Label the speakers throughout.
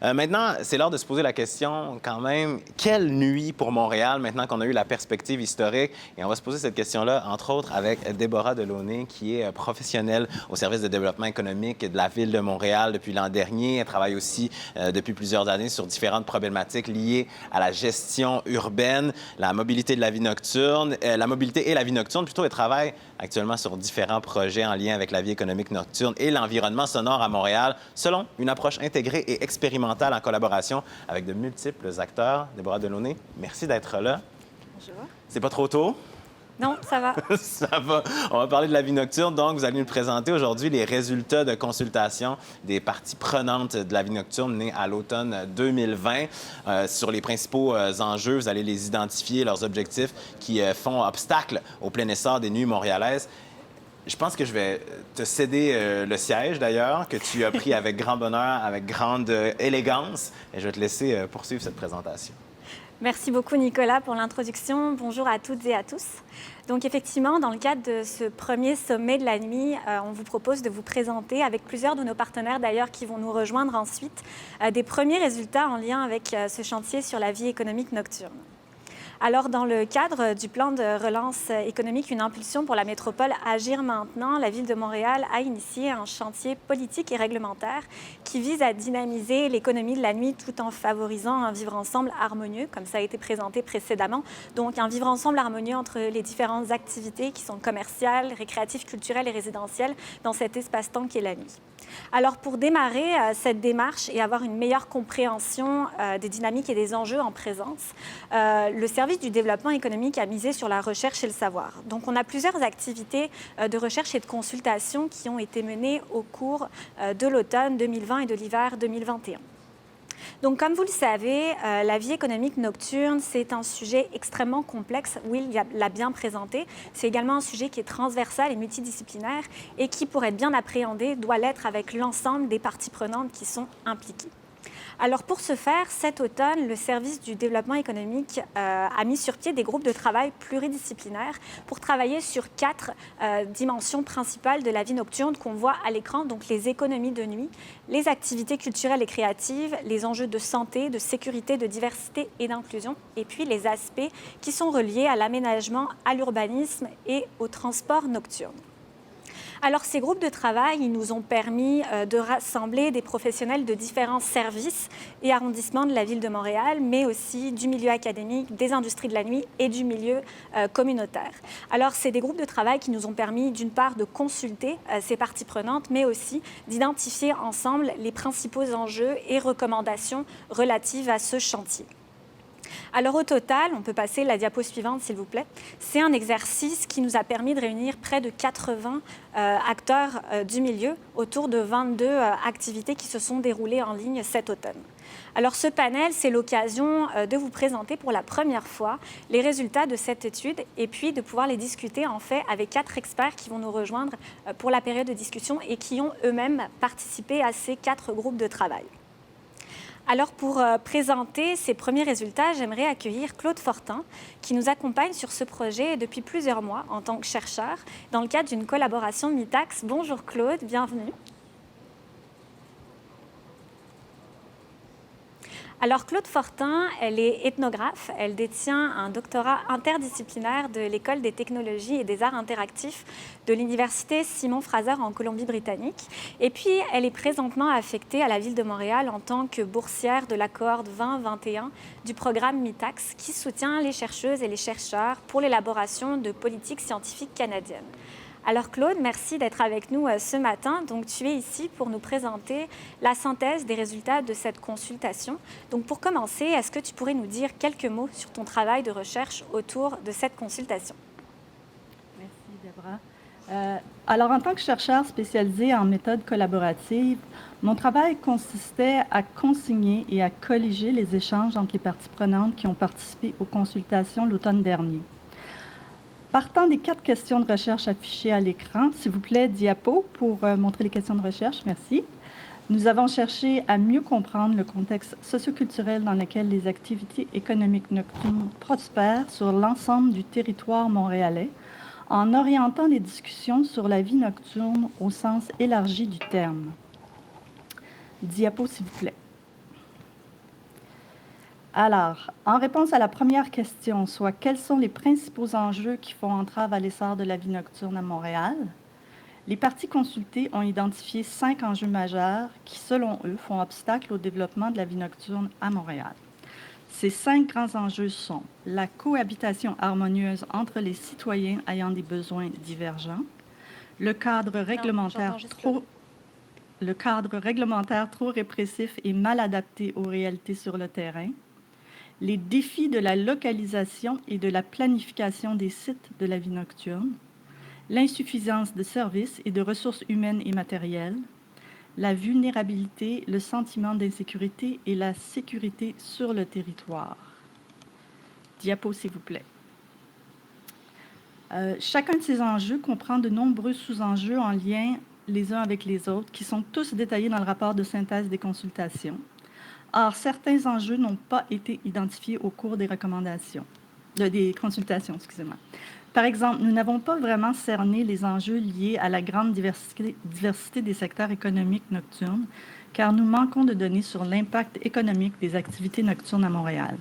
Speaker 1: Maintenant, c'est l'heure de se poser la question quand même, quelle nuit pour Montréal maintenant qu'on a eu la perspective historique? Et on va se poser cette question-là, entre autres, avec Déborah Delaunay, qui est professionnelle au service de développement économique de la Ville de Montréal depuis l'an dernier. Elle travaille aussi depuis plusieurs années sur différentes problématiques liées à la gestion urbaine, la mobilité de la vie nocturne, la mobilité et la vie nocturne. Plutôt, elle travaille actuellement sur différents projets en lien avec la vie économique nocturne et l'environnement sonore à Montréal, selon une approche intégrée et expérimentale en collaboration avec de multiples acteurs. Déborah Delaunay, merci d'être là.
Speaker 2: Bonjour.
Speaker 1: C'est pas trop tôt?
Speaker 2: Non, ça va.
Speaker 1: Ça va. On va parler de la vie nocturne. Donc, vous allez nous présenter aujourd'hui les résultats de consultation des parties prenantes de la vie nocturne nées à l'automne 2020. Sur les principaux enjeux, vous allez les identifier, leurs objectifs qui font obstacle au plein essor des nuits montréalaises. Je pense que je vais te céder le siège, d'ailleurs, que tu as pris avec grand bonheur, avec grande élégance. Et je vais te laisser poursuivre cette présentation.
Speaker 2: Merci beaucoup, Nicolas, pour l'introduction. Bonjour à toutes et à tous. Donc, effectivement, dans le cadre de ce premier sommet de la nuit, on vous propose de vous présenter, avec plusieurs de nos partenaires d'ailleurs qui vont nous rejoindre ensuite, des premiers résultats en lien avec ce chantier sur la vie économique nocturne. Alors, dans le cadre du plan de relance économique, une impulsion pour la métropole Agir maintenant, la Ville de Montréal a initié un chantier politique et réglementaire qui vise à dynamiser l'économie de la nuit tout en favorisant un vivre ensemble harmonieux, comme ça a été présenté précédemment. Donc, un vivre ensemble harmonieux entre les différentes activités qui sont commerciales, récréatives, culturelles et résidentielles dans cet espace-temps qu'est la nuit. Alors, pour démarrer cette démarche et avoir une meilleure compréhension des dynamiques et des enjeux en présence, le service du développement économique a misé sur la recherche et le savoir. Donc, on a plusieurs activités de recherche et de consultation qui ont été menées au cours de l'automne 2020 et de l'hiver 2021. Donc, comme vous le savez, la vie économique nocturne, c'est un sujet extrêmement complexe. Will l'a bien présenté. C'est également un sujet qui est transversal et multidisciplinaire et qui, pour être bien appréhendé, doit l'être avec l'ensemble des parties prenantes qui sont impliquées. Alors, pour ce faire, cet automne, le service du développement économique a mis sur pied des groupes de travail pluridisciplinaires pour travailler sur 4 dimensions principales de la vie nocturne qu'on voit à l'écran, donc les économies de nuit, les activités culturelles et créatives, les enjeux de santé, de sécurité, de diversité et d'inclusion, et puis les aspects qui sont reliés à l'aménagement, à l'urbanisme et au transport nocturne. Alors, ces groupes de travail, ils nous ont permis de rassembler des professionnels de différents services et arrondissements de la Ville de Montréal, mais aussi du milieu académique, des industries de la nuit et du milieu communautaire. Alors, c'est des groupes de travail qui nous ont permis, d'une part, de consulter ces parties prenantes, mais aussi d'identifier ensemble les principaux enjeux et recommandations relatives à ce chantier. Alors au total, on peut passer la diapo suivante s'il vous plaît, c'est un exercice qui nous a permis de réunir près de 80 acteurs du milieu autour de 22 activités qui se sont déroulées en ligne cet automne. Alors ce panel, c'est l'occasion de vous présenter pour la première fois les résultats de cette étude et puis de pouvoir les discuter en fait avec 4 experts qui vont nous rejoindre pour la période de discussion et qui ont eux-mêmes participé à ces 4 groupes de travail. Alors, pour présenter ces premiers résultats, j'aimerais accueillir Claude Fortin, qui nous accompagne sur ce projet depuis plusieurs mois en tant que chercheur, dans le cadre d'une collaboration MITAX. Bonjour Claude, bienvenue. Alors, Claude Fortin, elle est ethnographe. Elle détient un doctorat interdisciplinaire de l'École des technologies et des arts interactifs de l'Université Simon Fraser en Colombie-Britannique. Et puis, elle est présentement affectée à la Ville de Montréal en tant que boursière de la cohorte 2021 du programme MITAX, qui soutient les chercheuses et les chercheurs pour l'élaboration de politiques scientifiques canadiennes. Alors Claude, merci d'être avec nous ce matin. Donc tu es ici pour nous présenter la synthèse des résultats de cette consultation. Donc pour commencer, est-ce que tu pourrais nous dire quelques mots sur ton travail de recherche autour de cette consultation?
Speaker 3: Merci Déborah. Alors en tant que chercheur spécialisé en méthode collaborative, mon travail consistait à consigner et à colliger les échanges entre les parties prenantes qui ont participé aux consultations l'automne dernier. Partant des 4 questions de recherche affichées à l'écran, s'il vous plaît, diapo pour montrer les questions de recherche, merci. Nous avons cherché à mieux comprendre le contexte socioculturel dans lequel les activités économiques nocturnes prospèrent sur l'ensemble du territoire montréalais, en orientant les discussions sur la vie nocturne au sens élargi du terme. Diapo, s'il vous plaît. Alors, en réponse à la première question, soit quels sont les principaux enjeux qui font entrave à l'essor de la vie nocturne à Montréal, les parties consultées ont identifié 5 enjeux majeurs qui, selon eux, font obstacle au développement de la vie nocturne à Montréal. Ces 5 grands enjeux sont la cohabitation harmonieuse entre les citoyens ayant des besoins divergents, le cadre réglementaire trop répressif et mal adapté aux réalités sur le terrain, les défis de la localisation et de la planification des sites de la vie nocturne, l'insuffisance de services et de ressources humaines et matérielles, la vulnérabilité, le sentiment d'insécurité et la sécurité sur le territoire. Diapo, s'il vous plaît. Chacun de ces enjeux comprend de nombreux sous-enjeux en lien les uns avec les autres, qui sont tous détaillés dans le rapport de synthèse des consultations. Or, certains enjeux n'ont pas été identifiés au cours des des consultations, excusez-moi. Par exemple, nous n'avons pas vraiment cerné les enjeux liés à la grande diversité des secteurs économiques nocturnes, car nous manquons de données sur l'impact économique des activités nocturnes à Montréal.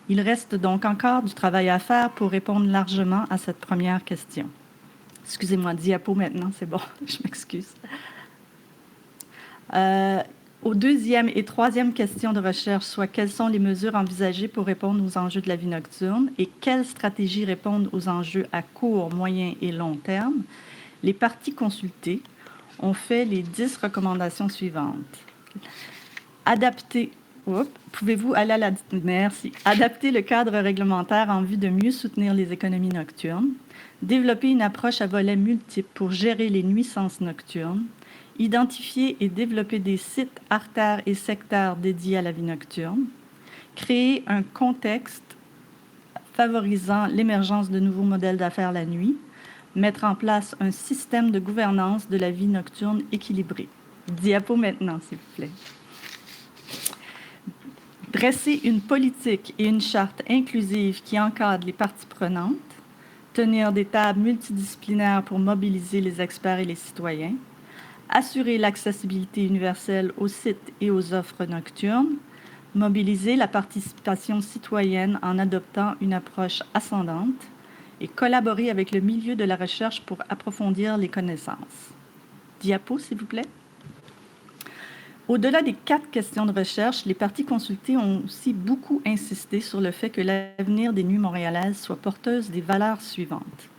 Speaker 3: Il reste donc encore du travail à faire pour répondre largement à cette première question. Excusez-moi, diapo maintenant, c'est bon, je m'excuse. Aux deuxième et troisième questions de recherche, soit quelles sont les mesures envisagées pour répondre aux enjeux de la vie nocturne et quelles stratégies répondent aux enjeux à court, moyen et long terme, les parties consultées ont fait les 10 recommandations suivantes. Pouvez-vous aller à la... Merci. Adapter le cadre réglementaire en vue de mieux soutenir les économies nocturnes. Développer une approche à volets multiples pour gérer les nuisances nocturnes. Identifier et développer des sites, artères et secteurs dédiés à la vie nocturne. Créer un contexte favorisant l'émergence de nouveaux modèles d'affaires la nuit. Mettre en place un système de gouvernance de la vie nocturne équilibré. Diapo maintenant, s'il vous plaît. Dresser une politique et une charte inclusive qui encadrent les parties prenantes. Tenir des tables multidisciplinaires pour mobiliser les experts et les citoyens. Assurer l'accessibilité universelle aux sites et aux offres nocturnes, mobiliser la participation citoyenne en adoptant une approche ascendante et collaborer avec le milieu de la recherche pour approfondir les connaissances. Diapo, s'il vous plaît. Au-delà des 4 questions de recherche, les parties consultées ont aussi beaucoup insisté sur le fait que l'avenir des nuits montréalaises soit porteuse des valeurs suivantes.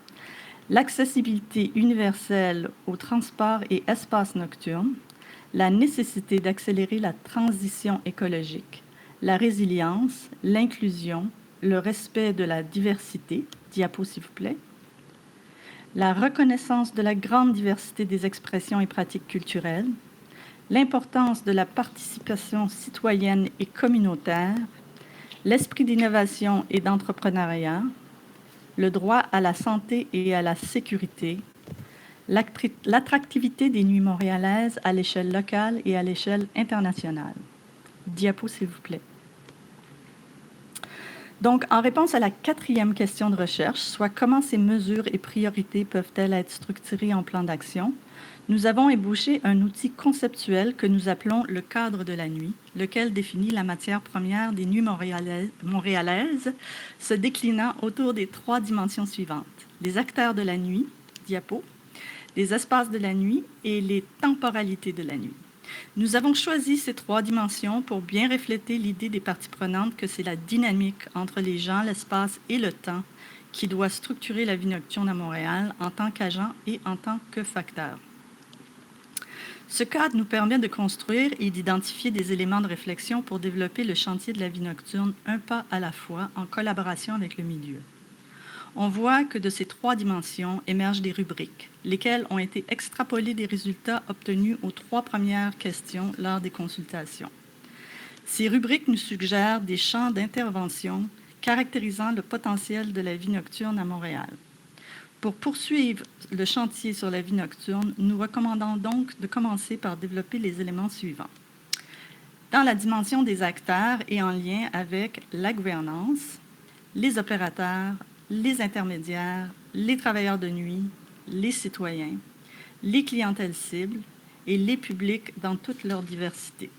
Speaker 3: L'accessibilité universelle aux transports et espaces nocturnes, la nécessité d'accélérer la transition écologique, la résilience, l'inclusion, le respect de la diversité, diapo s'il vous plaît, la reconnaissance de la grande diversité des expressions et pratiques culturelles, l'importance de la participation citoyenne et communautaire, l'esprit d'innovation et d'entrepreneuriat, le droit à la santé et à la sécurité, l'attractivité des nuits montréalaises à l'échelle locale et à l'échelle internationale. Diapo, s'il vous plaît. Donc, en réponse à la 4e question de recherche, soit comment ces mesures et priorités peuvent-elles être structurées en plan d'action, nous avons ébauché un outil conceptuel que nous appelons le cadre de la nuit, lequel définit la matière première des nuits montréalaises, se déclinant autour des 3 dimensions suivantes. Les acteurs de la nuit, diapo, les espaces de la nuit et les temporalités de la nuit. Nous avons choisi ces 3 dimensions pour bien refléter l'idée des parties prenantes que c'est la dynamique entre les gens, l'espace et le temps qui doit structurer la vie nocturne à Montréal en tant qu'agent et en tant que facteur. Ce cadre nous permet de construire et d'identifier des éléments de réflexion pour développer le chantier de la vie nocturne un pas à la fois en collaboration avec le milieu. On voit que de ces 3 dimensions émergent des rubriques, lesquelles ont été extrapolées des résultats obtenus aux 3 premières questions lors des consultations. Ces rubriques nous suggèrent des champs d'intervention caractérisant le potentiel de la vie nocturne à Montréal. Pour poursuivre le chantier sur la vie nocturne, nous recommandons donc de commencer par développer les éléments suivants. Dans la dimension des acteurs et en lien avec la gouvernance, les opérateurs, les intermédiaires, les travailleurs de nuit, les citoyens, les clientèles cibles et les publics dans toute leur diversité.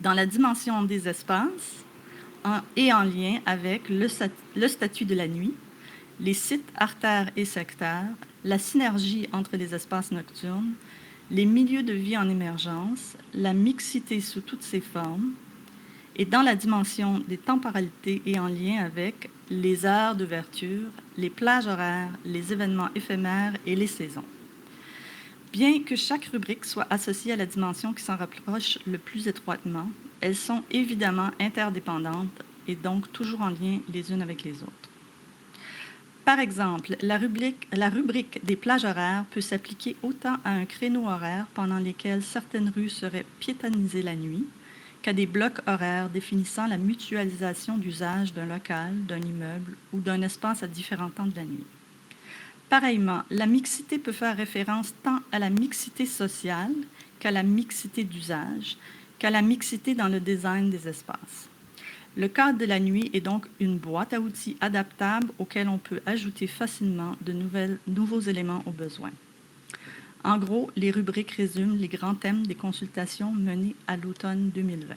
Speaker 3: Dans la dimension des espaces, et en lien avec le statut de la nuit, les sites artères et sectaires, la synergie entre les espaces nocturnes, les milieux de vie en émergence, la mixité sous toutes ses formes, et dans la dimension des temporalités et en lien avec les heures d'ouverture, les plages horaires, les événements éphémères et les saisons. Bien que chaque rubrique soit associée à la dimension qui s'en rapproche le plus étroitement, elles sont évidemment interdépendantes et donc toujours en lien les unes avec les autres. Par exemple, la rubrique des plages horaires peut s'appliquer autant à un créneau horaire pendant lesquels certaines rues seraient piétonnisées la nuit, qu'à des blocs horaires définissant la mutualisation d'usage d'un local, d'un immeuble ou d'un espace à différents temps de la nuit. Pareillement, la mixité peut faire référence tant à la mixité sociale qu'à la mixité d'usage, qu'à la mixité dans le design des espaces. Le cadre de la nuit est donc une boîte à outils adaptable auquel on peut ajouter facilement de nouveaux éléments au besoin. En gros, les rubriques résument les grands thèmes des consultations menées à l'automne 2020.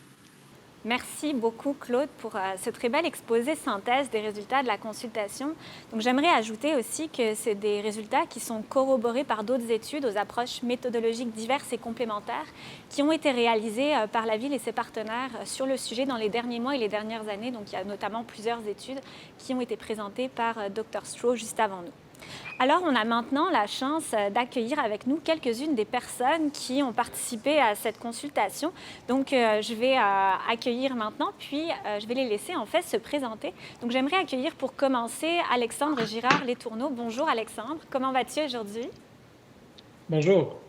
Speaker 2: Merci beaucoup, Claude, pour ce très bel exposé synthèse des résultats de la consultation. Donc, j'aimerais ajouter aussi que c'est des résultats qui sont corroborés par d'autres études aux approches méthodologiques diverses et complémentaires qui ont été réalisées par la Ville et ses partenaires sur le sujet dans les derniers mois et les dernières années. Donc, il y a notamment plusieurs études qui ont été présentées par Dr. Stroh juste avant nous. Alors, on a maintenant la chance d'accueillir avec nous quelques-unes des personnes qui ont participé à cette consultation. Donc, je vais accueillir maintenant, puis je vais les laisser en fait se présenter. Donc, j'aimerais accueillir pour commencer Alexandre Girard-Letourneau. Bonjour Alexandre, comment vas-tu aujourd'hui?
Speaker 4: Bonjour.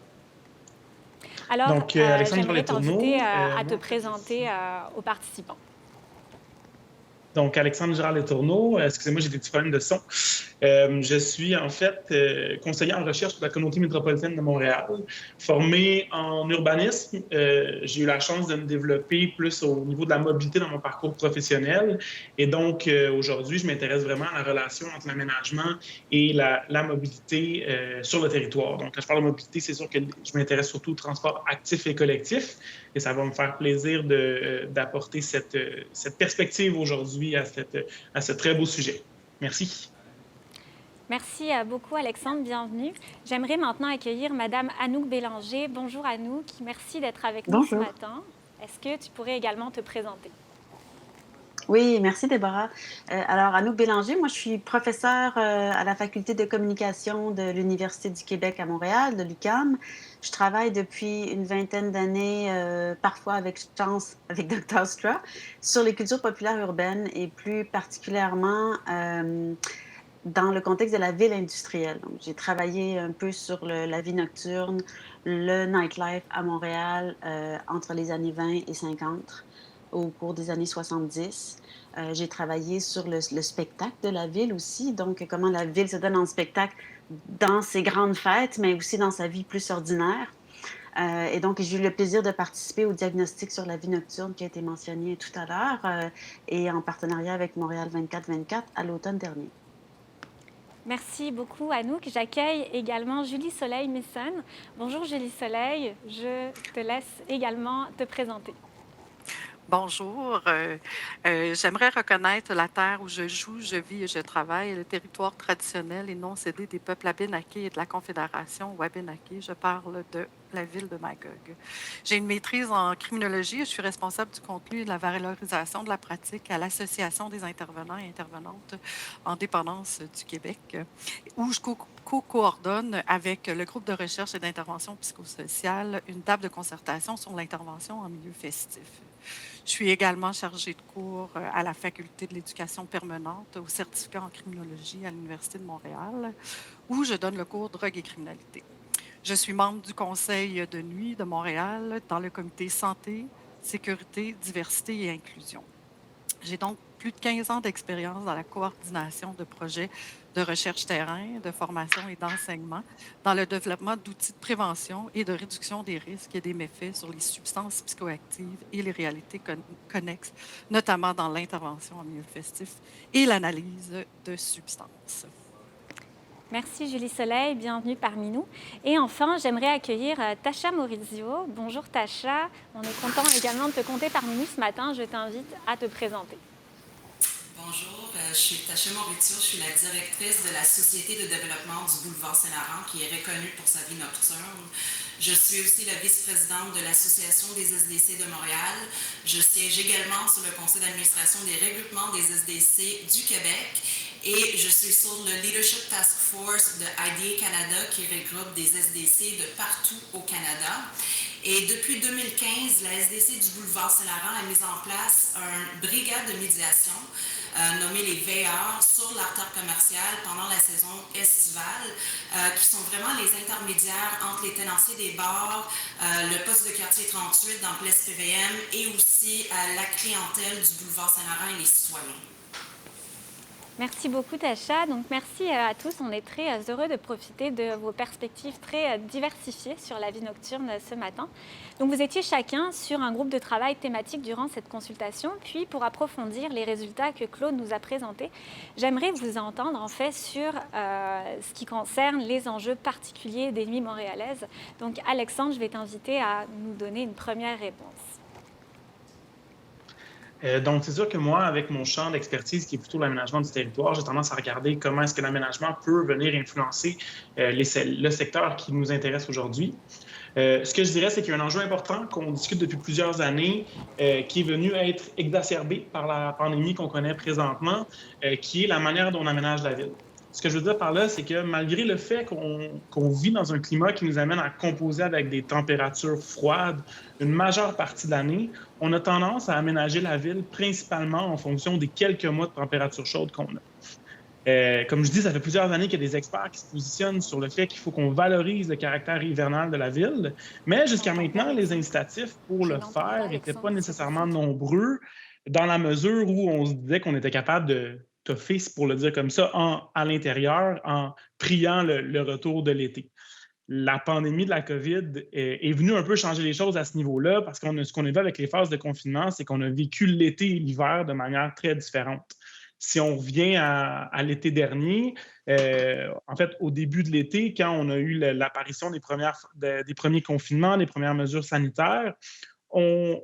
Speaker 2: Alors,
Speaker 4: Alexandre
Speaker 2: j'aimerais
Speaker 4: Girard-Letourneau,
Speaker 2: t'inviter à te présenter aux participants.
Speaker 4: Donc, Alexandre Girard-Letourneau, excusez-moi, j'ai des petits problèmes de son. Je suis en fait conseiller en recherche pour la communauté métropolitaine de Montréal, formé en urbanisme. J'ai eu la chance de me développer plus au niveau de la mobilité dans mon parcours professionnel. Et donc, aujourd'hui, je m'intéresse vraiment à la relation entre l'aménagement et la mobilité sur le territoire. Donc, quand je parle de mobilité, c'est sûr que je m'intéresse surtout au transport actif et collectif. Et ça va me faire plaisir d'apporter cette perspective aujourd'hui à ce très beau sujet. Merci.
Speaker 2: Merci beaucoup, Alexandre. Bienvenue. J'aimerais maintenant accueillir Madame Anouk Bélanger. Bonjour Anouk. Merci d'être avec nous ce matin. Est-ce que tu pourrais également te présenter?
Speaker 5: Oui, merci Déborah. Alors, Anouk Bélanger, moi je suis professeure à la faculté de communication de l'Université du Québec à Montréal, de l'UQAM. Je travaille depuis une vingtaine d'années, parfois avec chance, avec Dr. Stroh, sur les cultures populaires urbaines et plus particulièrement dans le contexte de la ville industrielle. Donc, j'ai travaillé un peu sur la vie nocturne, le nightlife à Montréal entre les années 20 et 50, au cours des années 70. J'ai travaillé sur le spectacle de la ville aussi, donc comment la ville se donne en spectacle dans ses grandes fêtes, mais aussi dans sa vie plus ordinaire. Et donc, j'ai eu le plaisir de participer au diagnostic sur la vie nocturne qui a été mentionné tout à l'heure et en partenariat avec Montréal 24-24 à l'automne dernier.
Speaker 2: Merci beaucoup, Anouk. J'accueille également Julie Soleil-Misson. Bonjour, Julie Soleil. Je te laisse également te présenter.
Speaker 6: Bonjour. J'aimerais reconnaître la terre où je joue, je vis et je travaille, le territoire traditionnel et non cédé des peuples Abénaquis et de la Confédération Wabénaquis. Je parle de la ville de Magog. J'ai une maîtrise en criminologie. Je suis responsable du contenu et de la valorisation de la pratique à l'Association des intervenants et intervenantes en dépendance du Québec, où je co-coordonne avec le groupe de recherche et d'intervention psychosociale une table de concertation sur l'intervention en milieu festif. Je suis également chargée de cours à la Faculté de l'éducation permanente au certificat en criminologie à l'Université de Montréal, où je donne le cours Drogue et criminalité. Je suis membre du Conseil de nuit de Montréal dans le comité Santé, Sécurité, Diversité et Inclusion. J'ai donc plus de 15 ans d'expérience dans la coordination de projets de recherche terrain, de formation et d'enseignement, dans le développement d'outils de prévention et de réduction des risques et des méfaits sur les substances psychoactives et les réalités connexes, notamment dans l'intervention en milieu festif et l'analyse de substances.
Speaker 2: Merci Julie Soleil, bienvenue parmi nous. Et enfin, j'aimerais accueillir Tasha Maurizio. Bonjour Tasha, on est content également de te compter parmi nous ce matin. Je t'invite à te présenter.
Speaker 7: Bonjour, je suis Tacha Maurizio, je suis la directrice de la Société de développement du boulevard Saint-Laurent qui est reconnue pour sa vie nocturne. Je suis aussi la vice-présidente de l'Association des SDC de Montréal. Je siège également sur le conseil d'administration des regroupements des SDC du Québec et je suis sur le Leadership Task Force de IDA Canada qui regroupe des SDC de partout au Canada. Et depuis 2015, la SDC du boulevard Saint-Laurent a mis en place une brigade de médiation nommée les veilleurs sur l'artère commerciale pendant la saison estivale, qui sont vraiment les intermédiaires entre les tenanciers des bars, le poste de quartier 38 dans Place PVM et aussi la clientèle du boulevard Saint-Laurent et les citoyens.
Speaker 2: Merci beaucoup, Tacha. Donc, merci à tous. On est très heureux de profiter de vos perspectives très diversifiées sur la vie nocturne ce matin. Donc, vous étiez chacun sur un groupe de travail thématique durant cette consultation. Puis, pour approfondir les résultats que Claude nous a présentés, j'aimerais vous entendre en fait sur ce qui concerne les enjeux particuliers des nuits montréalaises. Donc, Alexandre, je vais t'inviter à nous donner une première réponse.
Speaker 4: Donc, c'est sûr que moi, avec mon champ d'expertise qui est plutôt l'aménagement du territoire, j'ai tendance à regarder comment est-ce que l'aménagement peut venir influencer le secteur qui nous intéresse aujourd'hui. Ce que je dirais, c'est qu'il y a un enjeu important qu'on discute depuis plusieurs années, qui est venu être exacerbé par la pandémie qu'on connaît présentement, qui est la manière dont on aménage la ville. Ce que je veux dire par là, c'est que malgré le fait qu'on vit dans un climat qui nous amène à composer avec des températures froides une majeure partie de l'année, on a tendance à aménager la ville principalement en fonction des quelques mois de température chaude qu'on a. Comme je dis, ça fait plusieurs années qu'il y a des experts qui se positionnent sur le fait qu'il faut qu'on valorise le caractère hivernal de la ville, mais jusqu'à maintenant, les incitatifs pour le faire n'étaient pas nécessairement nombreux dans la mesure où on se disait qu'on était capable de toffer, pour le dire comme ça, à l'intérieur en priant le retour de l'été. La pandémie de la COVID est venue un peu changer les choses à ce niveau-là parce que ce qu'on a vu avec les phases de confinement, c'est qu'on a vécu l'été et l'hiver de manière très différente. Si on revient à l'été dernier, en fait, au début de l'été, quand on a eu l'apparition des premiers confinements, des premières mesures sanitaires, on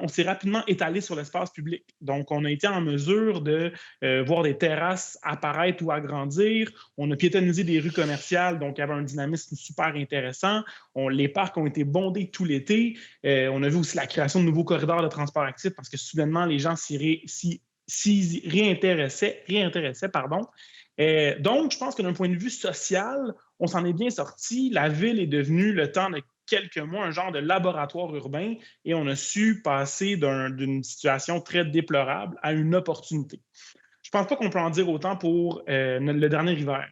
Speaker 4: s'est rapidement étalé sur l'espace public. Donc, on a été en mesure de voir des terrasses apparaître ou agrandir. On a piétonnisé des rues commerciales, donc il y avait un dynamisme super intéressant. Les parcs ont été bondés tout l'été. On a vu aussi la création de nouveaux corridors de transport actif parce que soudainement, les gens s'y réintéressaient. Donc, je pense que d'un point de vue social, on s'en est bien sorti. La ville est devenue, le temps de quelques mois, un genre de laboratoire urbain et on a su passer d'une situation très déplorable à une opportunité. Je ne pense pas qu'on peut en dire autant pour le dernier hiver.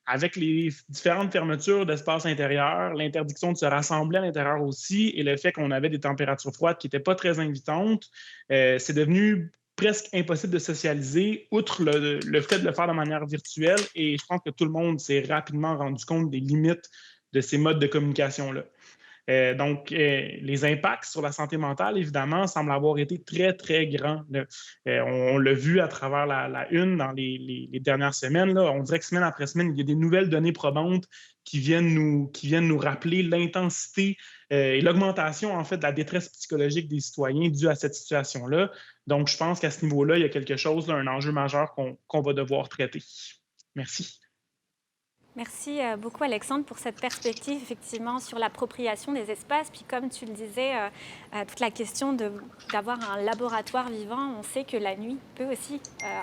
Speaker 4: Avec les différentes fermetures d'espaces intérieurs, l'interdiction de se rassembler à l'intérieur aussi et le fait qu'on avait des températures froides qui n'étaient pas très invitantes, c'est devenu presque impossible de socialiser, outre le fait de le faire de manière virtuelle. Et je pense que tout le monde s'est rapidement rendu compte des limites de ces modes de communication-là. Donc, les impacts sur la santé mentale, évidemment, semblent avoir été très, très grands. On l'a vu à travers la une dans les dernières semaines. Là. On dirait que semaine après semaine, il y a des nouvelles données probantes qui viennent nous rappeler l'intensité et l'augmentation, en fait, de la détresse psychologique des citoyens due à cette situation-là. Donc, je pense qu'à ce niveau-là, il y a quelque chose, là, un enjeu majeur qu'on va devoir traiter. Merci.
Speaker 2: Merci beaucoup Alexandre pour cette perspective effectivement sur l'appropriation des espaces. Puis comme tu le disais, toute la question d'avoir un laboratoire vivant, on sait que la nuit peut aussi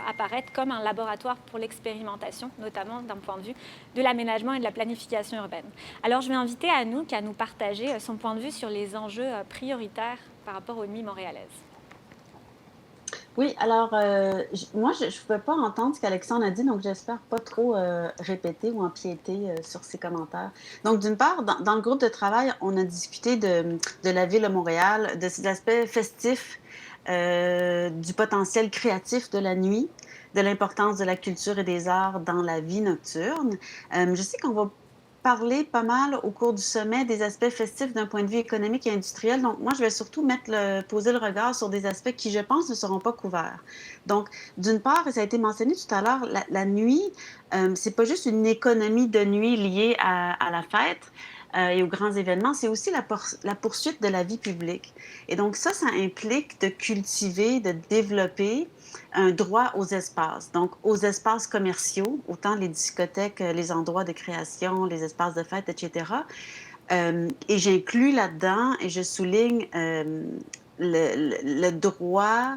Speaker 2: apparaître comme un laboratoire pour l'expérimentation, notamment d'un point de vue de l'aménagement et de la planification urbaine. Alors je vais inviter Anouk à nous partager son point de vue sur les enjeux prioritaires par rapport aux nuits montréalaises.
Speaker 5: Oui, alors, moi, je ne pouvais pas entendre ce qu'Alexandre a dit, donc j'espère pas trop répéter ou empiéter sur ses commentaires. Donc, d'une part, dans le groupe de travail, on a discuté de la ville de Montréal, de ses aspects festifs, du potentiel créatif de la nuit, de l'importance de la culture et des arts dans la vie nocturne. Je sais qu'on va parler pas mal au cours du sommet des aspects festifs d'un point de vue économique et industriel. Donc, moi, je vais surtout poser le regard sur des aspects qui, je pense, ne seront pas couverts. Donc, d'une part, et ça a été mentionné tout à l'heure, la nuit, c'est pas juste une économie de nuit liée à la fête. et aux grands événements, c'est aussi la poursuite de la vie publique. Et donc ça implique de cultiver, de développer un droit aux espaces, donc aux espaces commerciaux, autant les discothèques, les endroits de création, les espaces de fête, etc. Et j'inclus là-dedans et je souligne le droit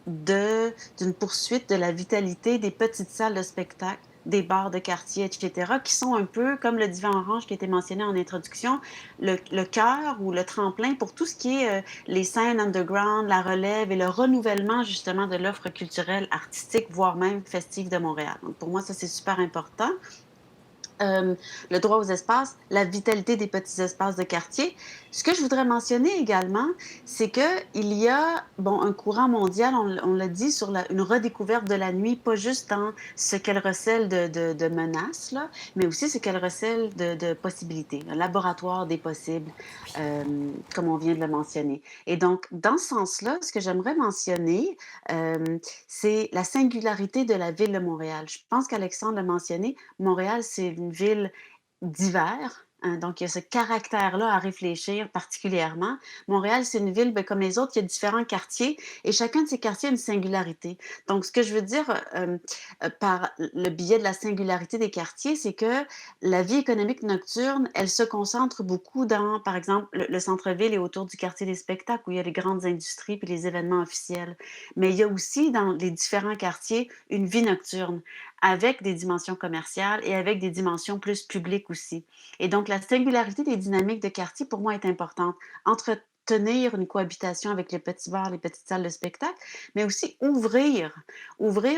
Speaker 5: d'une poursuite de la vitalité des petites salles de spectacle, des bars de quartier, etc., qui sont un peu, comme le divan orange qui a été mentionné en introduction, le cœur ou le tremplin pour tout ce qui est les scènes underground, la relève et le renouvellement justement de l'offre culturelle, artistique, voire même festive de Montréal. Donc pour moi, ça, c'est super important. Le droit aux espaces, la vitalité des petits espaces de quartier. Ce que je voudrais mentionner également, c'est qu'il y a un courant mondial, on l'a dit, sur une redécouverte de la nuit, pas juste dans ce qu'elle recèle de menaces, là, mais aussi ce qu'elle recèle de possibilités, un laboratoire des possibles, comme on vient de le mentionner. Et donc, dans ce sens-là, ce que j'aimerais mentionner, c'est la singularité de la ville de Montréal. Je pense qu'Alexandre l'a mentionné, Montréal, c'est une ville d'hiver. Hein, donc, il y a ce caractère-là à réfléchir particulièrement. Montréal, c'est une ville, comme les autres, il y a différents quartiers et chacun de ces quartiers a une singularité. Donc, ce que je veux dire par le biais de la singularité des quartiers, c'est que la vie économique nocturne, elle se concentre beaucoup dans, par exemple, le centre-ville et autour du quartier des spectacles où il y a les grandes industries puis les événements officiels. Mais il y a aussi dans les différents quartiers une vie nocturne avec des dimensions commerciales et avec des dimensions plus publiques aussi. Et donc, la singularité des dynamiques de quartier, pour moi, est importante. Entretenir une cohabitation avec les petits bars, les petites salles de spectacle, mais aussi ouvrir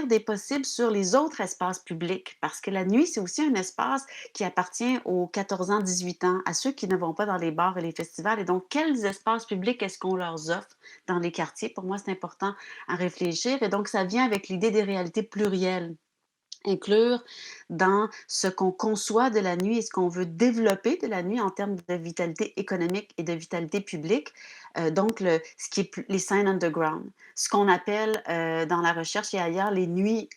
Speaker 5: des possibles sur les autres espaces publics, parce que la nuit, c'est aussi un espace qui appartient aux 14 ans, 18 ans, à ceux qui ne vont pas dans les bars et les festivals. Et donc, quels espaces publics est-ce qu'on leur offre dans les quartiers? Pour moi, c'est important à réfléchir. Et donc, ça vient avec l'idée des réalités plurielles. Inclure dans ce qu'on conçoit de la nuit et ce qu'on veut développer de la nuit en termes de vitalité économique et de vitalité publique. Donc, ce qui est les scènes underground, ce qu'on appelle dans la recherche et ailleurs les nuits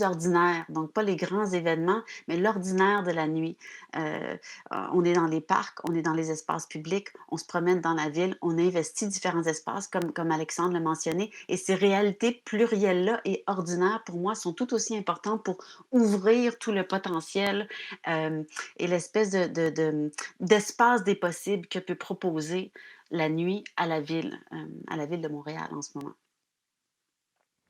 Speaker 5: ordinaires, donc pas les grands événements, mais l'ordinaire de la nuit. On est dans les parcs, on est dans les espaces publics, on se promène dans la ville, on investit différents espaces, comme Alexandre l'a mentionné, et ces réalités plurielles-là et ordinaires, pour moi, sont tout aussi importantes pour ouvrir tout le potentiel et l'espèce d'espace des possibles que peut proposer la nuit à la ville de Montréal en ce moment.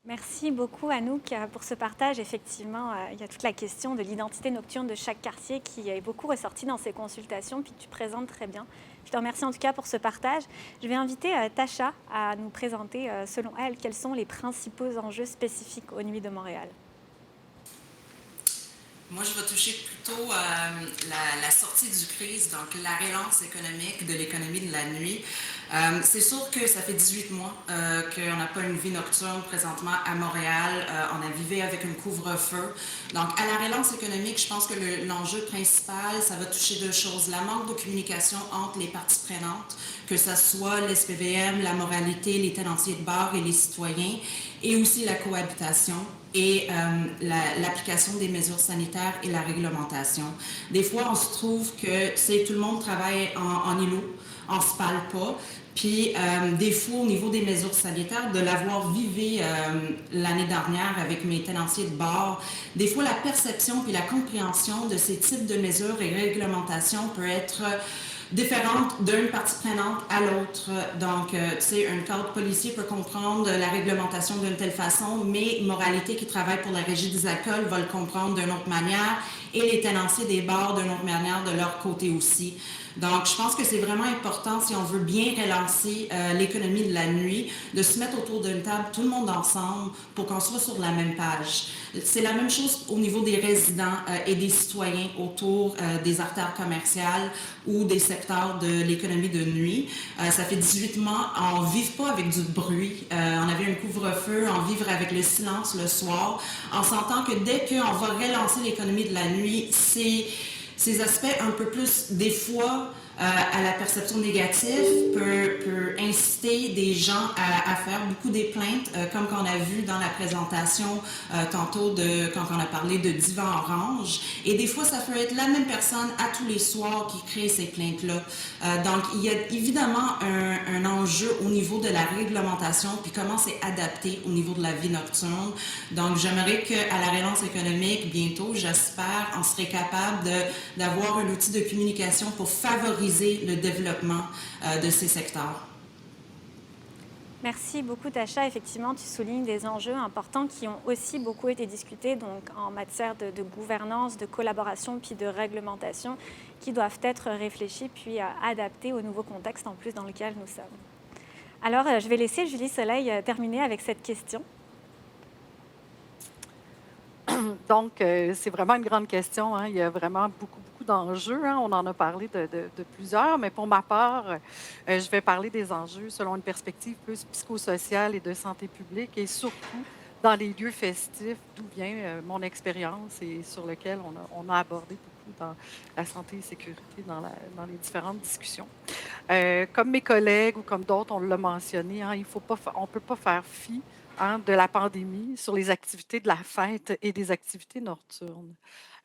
Speaker 2: Merci beaucoup Anouk pour ce partage. Effectivement, il y a toute la question de l'identité nocturne de chaque quartier qui est beaucoup ressortie dans ces consultations, puis que tu présentes très bien. Je te remercie en tout cas pour ce partage. Je vais inviter Tasha à nous présenter, selon elle, quels sont les principaux enjeux spécifiques aux Nuits de Montréal.
Speaker 7: Moi, je vais toucher plutôt la sortie du crise, donc la relance économique de l'économie de la nuit. C'est sûr que ça fait 18 mois qu'on n'a pas une vie nocturne présentement à Montréal. On a vécu avec un couvre-feu. Donc, à la relance économique, je pense que l'enjeu principal, ça va toucher deux choses. La manque de communication entre les parties prenantes, que ce soit l'SPVM, la moralité, les tenanciers de bars et les citoyens, et aussi la cohabitation et l'application des mesures sanitaires et la réglementation. Des fois, on se trouve que tout le monde travaille en îlot, on ne se parle pas. Puis, des fois, au niveau des mesures sanitaires, de l'avoir vécu l'année dernière avec mes tenanciers de bar, des fois, la perception et la compréhension de ces types de mesures et réglementations peut être différente d'une partie prenante à l'autre. Donc, tu sais, un cadre policier peut comprendre la réglementation d'une telle façon, mais Moralité, qui travaille pour la Régie des alcools, va le comprendre d'une autre manière, et les tenanciers des bars d'une autre manière de leur côté aussi. Donc, je pense que c'est vraiment important, si on veut bien relancer l'économie de la nuit, de se mettre autour d'une table, tout le monde ensemble, pour qu'on soit sur la même page. C'est la même chose au niveau des résidents et des citoyens autour des artères commerciales ou des secteurs de l'économie de nuit. Ça fait 18 mois, on ne vit pas avec du bruit. On avait un couvre-feu, on vit avec le silence le soir. On s'entend que dès qu'on va relancer l'économie de la nuit, ces aspects un peu plus, des fois, à la perception négative peut inciter des gens à faire beaucoup des plaintes, comme qu'on a vu dans la présentation tantôt quand on a parlé de Divan Orange. Et des fois, ça peut être la même personne à tous les soirs qui crée ces plaintes-là. Donc, il y a évidemment un enjeu au niveau de la réglementation, puis comment c'est adapté au niveau de la vie nocturne. Donc, j'aimerais qu'à la relance économique, bientôt, j'espère, on serait capable d'avoir un outil de communication pour favoriser le développement de ces secteurs.
Speaker 2: Merci beaucoup, Tasha. Effectivement, tu soulignes des enjeux importants qui ont aussi beaucoup été discutés donc, en matière de gouvernance, de collaboration, puis de réglementation, qui doivent être réfléchis puis adaptés au nouveau contexte en plus dans lequel nous sommes. Alors, je vais laisser Julie Soleil terminer avec cette question.
Speaker 6: Donc, c'est vraiment une grande question. Hein. Il y a vraiment beaucoup d'enjeux. Hein. On en a parlé de plusieurs, mais pour ma part, je vais parler des enjeux selon une perspective plus psychosociale et de santé publique, et surtout dans les lieux festifs, d'où vient mon expérience et sur lequel on a abordé beaucoup dans la santé et sécurité dans les différentes discussions. Comme mes collègues ou comme d'autres, on l'a mentionné, hein, on ne peut pas faire fi de la pandémie sur les activités de la fête et des activités nocturnes.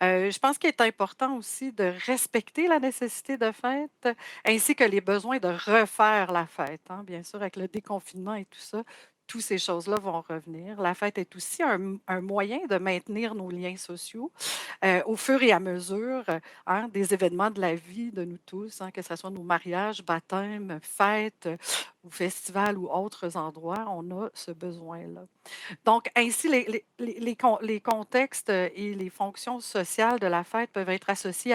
Speaker 6: Je pense qu'il est important aussi de respecter la nécessité de fête ainsi que les besoins de refaire la fête. Hein. Bien sûr, avec le déconfinement et tout ça, toutes ces choses-là vont revenir. La fête est aussi un moyen de maintenir nos liens sociaux au fur et à mesure des événements de la vie de nous tous, hein, que ce soit nos mariages, baptêmes, fêtes ou festivals ou autres endroits, on a ce besoin-là. Donc, ainsi, les contextes et les fonctions sociales de la fête peuvent être associés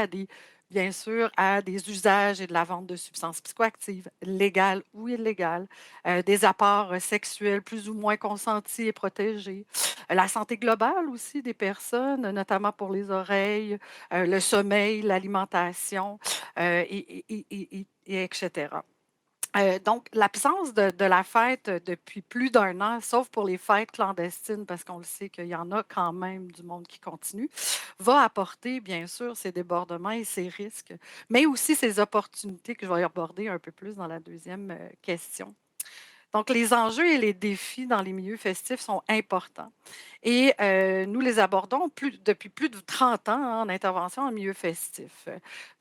Speaker 6: bien sûr, à des usages et de la vente de substances psychoactives, légales ou illégales, des apports sexuels plus ou moins consentis et protégés, la santé globale aussi des personnes, notamment pour les oreilles, le sommeil, l'alimentation, etc. Donc, l'absence de la fête depuis plus d'1 an, sauf pour les fêtes clandestines, parce qu'on le sait qu'il y en a quand même du monde qui continue, va apporter, bien sûr, ces débordements et ces risques, mais aussi ces opportunités que je vais aborder un peu plus dans la deuxième question. Donc, les enjeux et les défis dans les milieux festifs sont importants. Et nous les abordons depuis plus de 30 ans en intervention en milieu festif.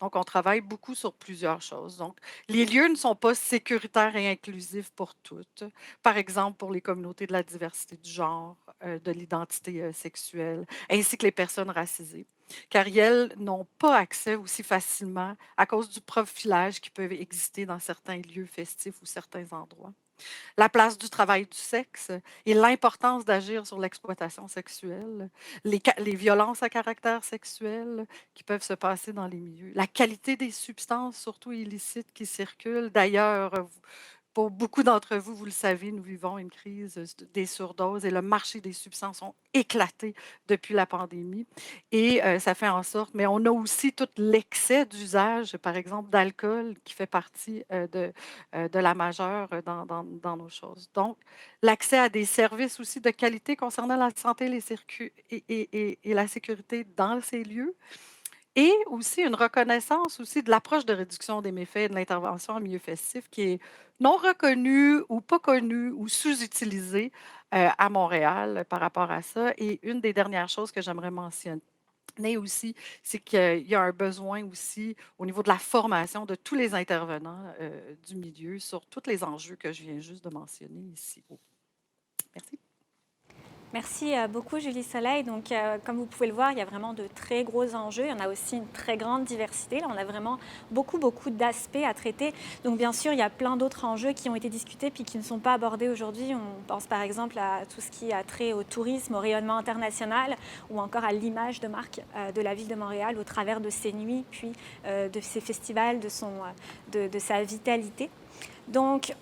Speaker 6: Donc, on travaille beaucoup sur plusieurs choses. Donc, les lieux ne sont pas sécuritaires et inclusifs pour toutes. Par exemple, pour les communautés de la diversité du genre, de l'identité sexuelle, ainsi que les personnes racisées, car elles n'ont pas accès aussi facilement à cause du profilage qui peut exister dans certains lieux festifs ou certains endroits. La place du travail du sexe et l'importance d'agir sur l'exploitation sexuelle, les violences à caractère sexuel qui peuvent se passer dans les milieux, la qualité des substances, surtout illicites, qui circulent. D'ailleurs, pour beaucoup d'entre vous, vous le savez, nous vivons une crise des surdoses et le marché des substances ont éclaté depuis la pandémie. Et ça fait en sorte, mais on a aussi tout l'excès d'usage, par exemple, d'alcool qui fait partie de la majeure dans nos choses. Donc, l'accès à des services aussi de qualité concernant la santé et la sécurité dans ces lieux. Et aussi une reconnaissance aussi de l'approche de réduction des méfaits et de l'intervention en milieu festif qui est non reconnue ou pas connue ou sous-utilisée à Montréal par rapport à ça. Et une des dernières choses que j'aimerais mentionner aussi, c'est qu'il y a un besoin aussi au niveau de la formation de tous les intervenants du milieu sur tous les enjeux que je viens juste de mentionner ici. Merci.
Speaker 2: Merci beaucoup, Julie Soleil. Donc, comme vous pouvez le voir, il y a vraiment de très gros enjeux. Il y en a aussi une très grande diversité. Là, on a vraiment beaucoup d'aspects à traiter. Donc, bien sûr, il y a plein d'autres enjeux qui ont été discutés puis qui ne sont pas abordés aujourd'hui. On pense par exemple à tout ce qui a trait au tourisme, au rayonnement international ou encore à l'image de marque de la ville de Montréal au travers de ses nuits, puis de ses festivals, de sa vitalité. Donc,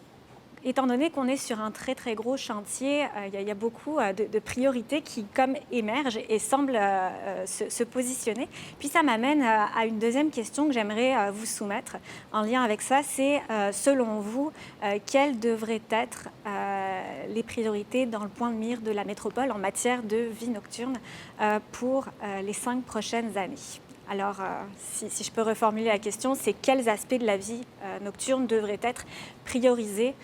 Speaker 2: étant donné qu'on est sur un très très gros chantier, il y a beaucoup de priorités qui comme émergent et semblent se positionner. Puis ça m'amène à une deuxième question que j'aimerais vous soumettre en lien avec ça. C'est selon vous, quelles devraient être les priorités dans le point de mire de la métropole en matière de vie nocturne pour les 5 prochaines années? Alors, si je peux reformuler la question, c'est quels aspects de la vie nocturne devraient être priorisés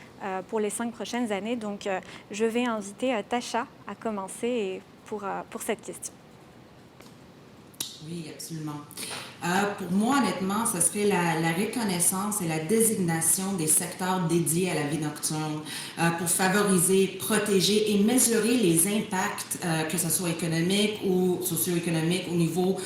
Speaker 2: pour les 5 prochaines années. Donc, je vais inviter Tasha à commencer pour cette question.
Speaker 7: Oui, absolument. Pour moi, honnêtement, ce serait la reconnaissance et la désignation des secteurs dédiés à la vie nocturne pour favoriser, protéger et mesurer les impacts, que ce soit économique ou socio-économique, au niveau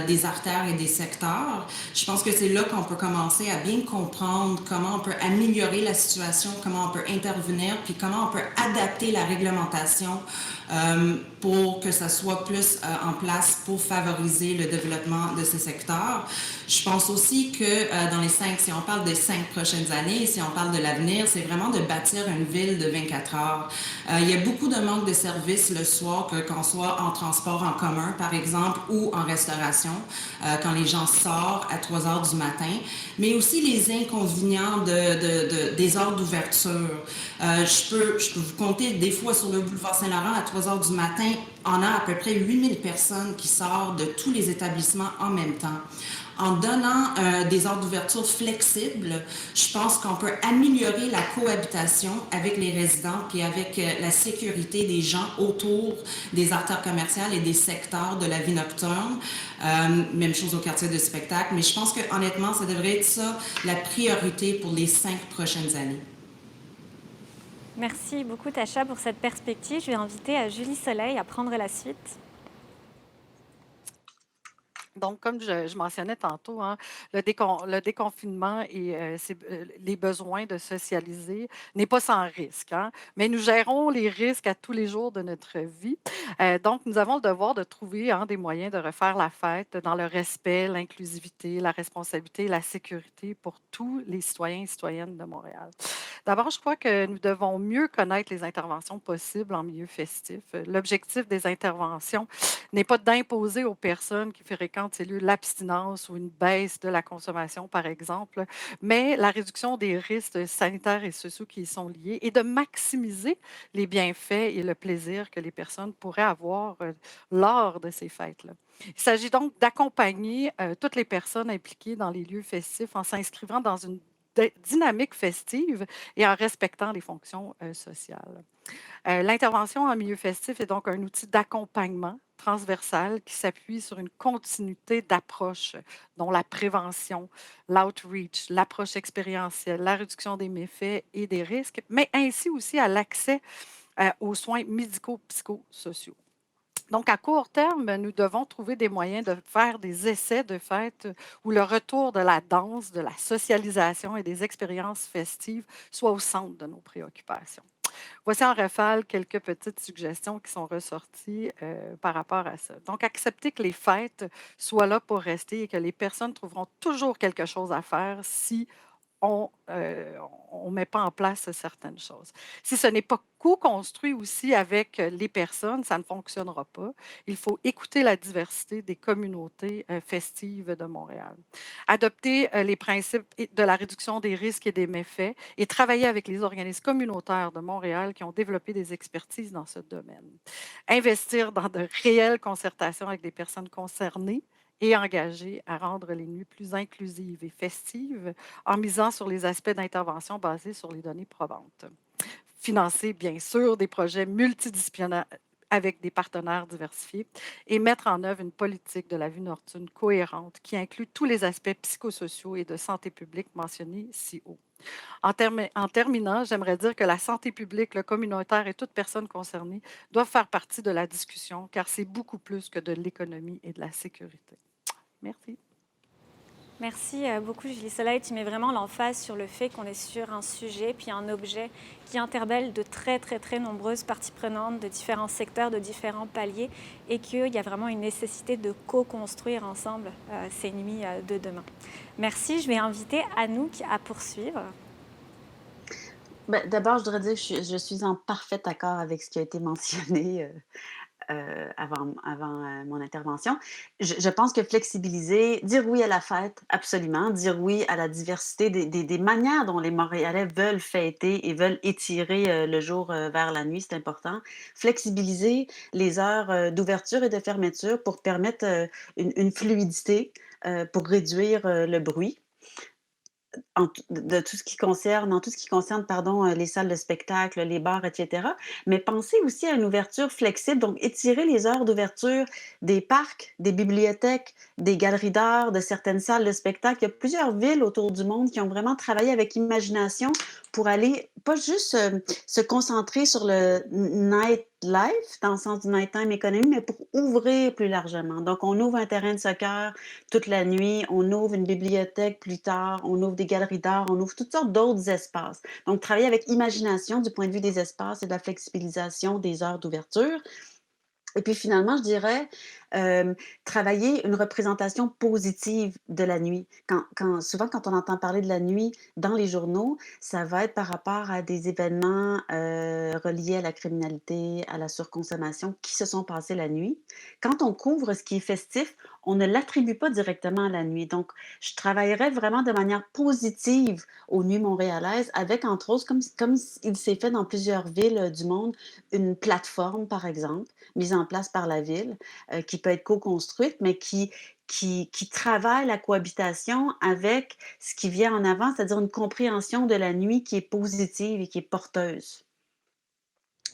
Speaker 7: des artères et des secteurs. Je pense que c'est là qu'on peut commencer à bien comprendre comment on peut améliorer la situation, comment on peut intervenir, puis comment on peut adapter la réglementation pour que ça soit plus en place pour favoriser le développement de ces secteurs. Je pense aussi que si on parle des 5 prochaines années, si on parle de l'avenir, c'est vraiment de bâtir une ville de 24 heures. Il y a beaucoup de manque de services le soir, qu'on soit en transport en commun, par exemple, ou en restauration, quand les gens sortent à 3 heures du matin, mais aussi les inconvénients des heures d'ouverture. Je peux vous compter des fois sur le boulevard Saint-Laurent à 3 heures du matin, on a à peu près 8000 personnes qui sortent de tous les établissements en même temps. En donnant des heures d'ouverture flexibles, je pense qu'on peut améliorer la cohabitation avec les résidents et avec la sécurité des gens autour des artères commerciales et des secteurs de la vie nocturne. Même chose au quartier de spectacle, mais je pense que honnêtement, ça devrait être ça la priorité pour les 5 prochaines années.
Speaker 2: Merci beaucoup, Tasha, pour cette perspective. Je vais inviter Julie Soleil à prendre la suite.
Speaker 6: Donc, comme je mentionnais tantôt, hein, le déconfinement et les besoins de socialiser n'est pas sans risque, hein, mais nous gérons les risques à tous les jours de notre vie. Donc, nous avons le devoir de trouver des moyens de refaire la fête dans le respect, l'inclusivité, la responsabilité et la sécurité pour tous les citoyens et citoyennes de Montréal. D'abord, je crois que nous devons mieux connaître les interventions possibles en milieu festif. L'objectif des interventions n'est pas d'imposer aux personnes qui fréquentent ces lieux l'abstinence ou une baisse de la consommation, par exemple, mais la réduction des risques sanitaires et sociaux qui y sont liés et de maximiser les bienfaits et le plaisir que les personnes pourraient avoir lors de ces fêtes-là. Il s'agit donc d'accompagner toutes les personnes impliquées dans les lieux festifs en s'inscrivant dans une dynamique festive et en respectant les fonctions sociales. L'intervention en milieu festif est donc un outil d'accompagnement transversal qui s'appuie sur une continuité d'approches, dont la prévention, l'outreach, l'approche expérientielle, la réduction des méfaits et des risques, mais ainsi aussi à l'accès aux soins médico-psychosociaux. Donc, à court terme, nous devons trouver des moyens de faire des essais de fête où le retour de la danse, de la socialisation et des expériences festives soit au centre de nos préoccupations. Voici en rafale quelques petites suggestions qui sont ressorties par rapport à ça. Donc, accepter que les fêtes soient là pour rester et que les personnes trouveront toujours quelque chose à faire si on ne met pas en place certaines choses. Si ce n'est pas co-construit aussi avec les personnes, ça ne fonctionnera pas. Il faut écouter la diversité des communautés festives de Montréal. Adopter les principes de la réduction des risques et des méfaits et travailler avec les organismes communautaires de Montréal qui ont développé des expertises dans ce domaine. Investir dans de réelles concertations avec des personnes concernées et engagées à rendre les nuits plus inclusives et festives en misant sur les aspects d'intervention basés sur les données probantes. Financer, bien sûr, des projets multidisciplinaires avec des partenaires diversifiés et mettre en œuvre une politique de la vie nocturne cohérente qui inclut tous les aspects psychosociaux et de santé publique mentionnés si haut. En terminant, j'aimerais dire que la santé publique, le communautaire et toute personne concernée doivent faire partie de la discussion car c'est beaucoup plus que de l'économie et de la sécurité. Merci.
Speaker 2: Merci beaucoup, Julie Soleil. Tu mets vraiment l'emphase sur le fait qu'on est sur un sujet puis un objet qui interpelle de très, très, très nombreuses parties prenantes de différents secteurs, de différents paliers et qu'il y a vraiment une nécessité de co-construire ensemble ces nuits de demain. Merci. Je vais inviter Anouk à poursuivre.
Speaker 5: D'abord, je voudrais dire que je suis en parfait accord avec ce qui a été mentionné avant mon intervention. Je pense que flexibiliser, dire oui à la fête, absolument, dire oui à la diversité des manières dont les Montréalais veulent fêter et veulent étirer le jour vers la nuit, c'est important. Flexibiliser les heures d'ouverture et de fermeture pour permettre une fluidité. pour réduire le bruit. De tout ce qui concerne en tout ce qui concerne, pardon, les salles de spectacle, les bars et cetera. Mais pensez aussi à une ouverture flexible, donc étirer les heures d'ouverture des parcs, des bibliothèques, des galeries d'art, de certaines salles de spectacle. Il y a plusieurs villes autour du monde qui ont vraiment travaillé avec imagination pour aller pas juste, se concentrer sur le night life, dans le sens du nighttime economy, mais pour ouvrir plus largement. Donc on ouvre un terrain de soccer toute la nuit, on ouvre une bibliothèque plus tard, on ouvre des galeries d'art, on ouvre toutes sortes d'autres espaces. Donc, travailler avec imagination du point de vue des espaces et de la flexibilisation des heures d'ouverture. Et puis finalement, je dirais, travailler une représentation positive de la nuit. Souvent, quand on entend parler de la nuit dans les journaux, ça va être par rapport à des événements reliés à la criminalité, à la surconsommation qui se sont passés la nuit. Quand on couvre ce qui est festif, on ne l'attribue pas directement à la nuit. Donc, je travaillerais vraiment de manière positive aux nuits montréalaises avec, entre autres, comme il s'est fait dans plusieurs villes du monde, une plateforme, par exemple, mise en place par la ville, qui peut être co-construite, mais qui travaille la cohabitation avec ce qui vient en avant, c'est-à-dire une compréhension de la nuit qui est positive et qui est porteuse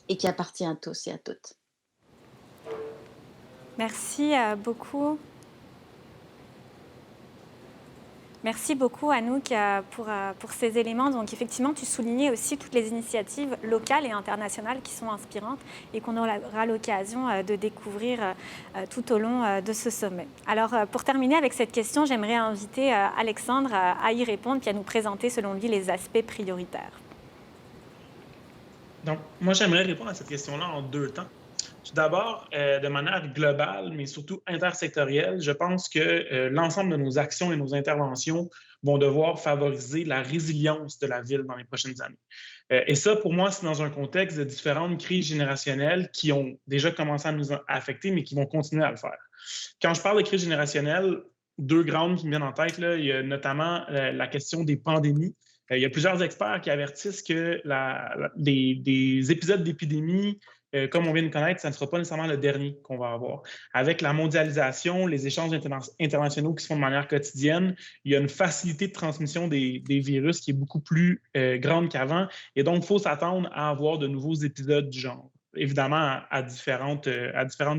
Speaker 5: et qui appartient à tous et à toutes.
Speaker 2: Merci beaucoup. Merci beaucoup, Anouk, pour ces éléments. Donc, effectivement, tu soulignais aussi toutes les initiatives locales et internationales qui sont inspirantes et qu'on aura l'occasion de découvrir tout au long de ce sommet. Alors, pour terminer avec cette question, j'aimerais inviter Alexandre à y répondre puis à nous présenter, selon lui, les aspects prioritaires.
Speaker 4: Donc, moi, j'aimerais répondre à cette question-là en 2 temps. Tout d'abord, de manière globale, mais surtout intersectorielle, je pense que l'ensemble de nos actions et nos interventions vont devoir favoriser la résilience de la ville dans les prochaines années. Et ça, pour moi, c'est dans un contexte de différentes crises générationnelles qui ont déjà commencé à nous affecter, mais qui vont continuer à le faire. Quand je parle de crise générationnelle, 2 grandes qui me viennent en tête, là, il y a notamment la question des pandémies. Il y a plusieurs experts qui avertissent que des épisodes d'épidémie, comme on vient de connaître, ça ne sera pas nécessairement le dernier qu'on va avoir. Avec la mondialisation, les échanges internationaux qui se font de manière quotidienne, il y a une facilité de transmission des virus qui est beaucoup plus grande qu'avant. Et donc, il faut s'attendre à avoir de nouveaux épisodes du genre, évidemment à différentes